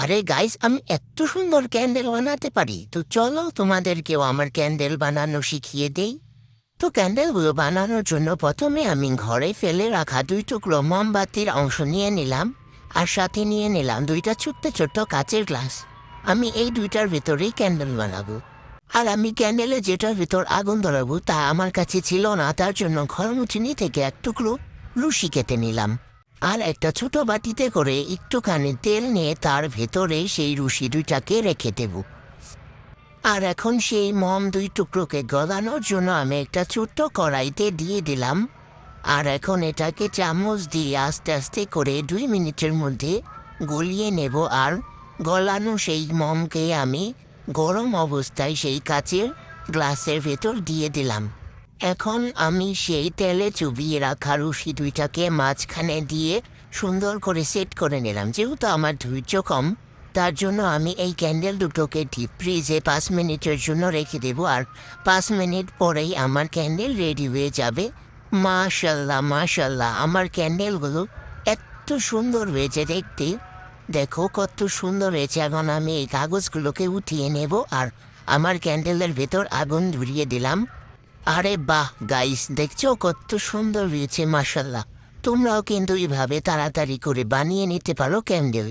আরে গাইস, আমি এত সুন্দর ক্যান্ডেল বানাতে পারি। তো চলো তোমাদেরকেও আমার ক্যান্ডেল বানানো শিখিয়ে দেই। তো ক্যান্ডেলগুলো বানানোর জন্য প্রথমে আমি ঘরে ফেলে রাখা 2 টুকরো মোমবাতির অংশ নিয়ে নিলাম, আর সাথে নিয়ে নিলাম 2টা ছোট্ট ছোট্ট কাচের গ্লাস। আমি এই 2টার ভেতরেই ক্যান্ডেল বানাবো। আর আমি ক্যান্ডেলে যেটার ভেতর আগুন ধরাবো তা আমার কাছে ছিল না, তার জন্য ঘরমুচিনি থেকে 1 টুকরো রুশি কেটে নিলাম। আর একটা ছোট বাটিতে করে একটুখানি তেল নিয়ে তার ভেতরে সেই রুশি 2টাকে রেখে দেব। আর এখন সেই মোম 2 টুকরোকে গলানোর জন্য আমি একটা ছোট্ট কড়াইতে দিয়ে দিলাম। আর এখন এটাকে চামচ দিয়ে আস্তে আস্তে করে 2 মিনিটের মধ্যে গলিয়ে নেব। আর গলানো সেই মোমকে আমি গরম অবস্থায় সেই কাচের গ্লাসের ভেতর দিয়ে দিলাম। এখন আমি সেই তেলে চুবিয়ে রাখা রুশি 2টাকে মাঝখানে দিয়ে সুন্দর করে সেট করে নিলাম। যেহেতু আমার ধৈর্য কম, তার জন্য আমি এই ক্যান্ডেল দুটোকে ডিপ ফ্রিজে 5 মিনিটের জন্য রেখে দেবো। আর 5 মিনিট পরেই আমার ক্যান্ডেল রেডি হয়ে যাবে। মাশাল্লাহ মাশাল্লাহ, আমার ক্যান্ডেলগুলো এত সুন্দর হয়েছে দেখতে। দেখো কত সুন্দর হয়েছে। এখন আমি এই কাগজগুলোকে উঠিয়ে নেব আর আমার ক্যান্ডেলের ভেতর আগুন ধরিয়ে দিলাম। আরে বাহ গাইস, দেখছো কত সুন্দর হয়েছে মাশাল্লাহ। তোমরাও কিন্তু এইভাবে তাড়াতাড়ি করে বানিয়ে নিতে পারো ক্যান্ডেল।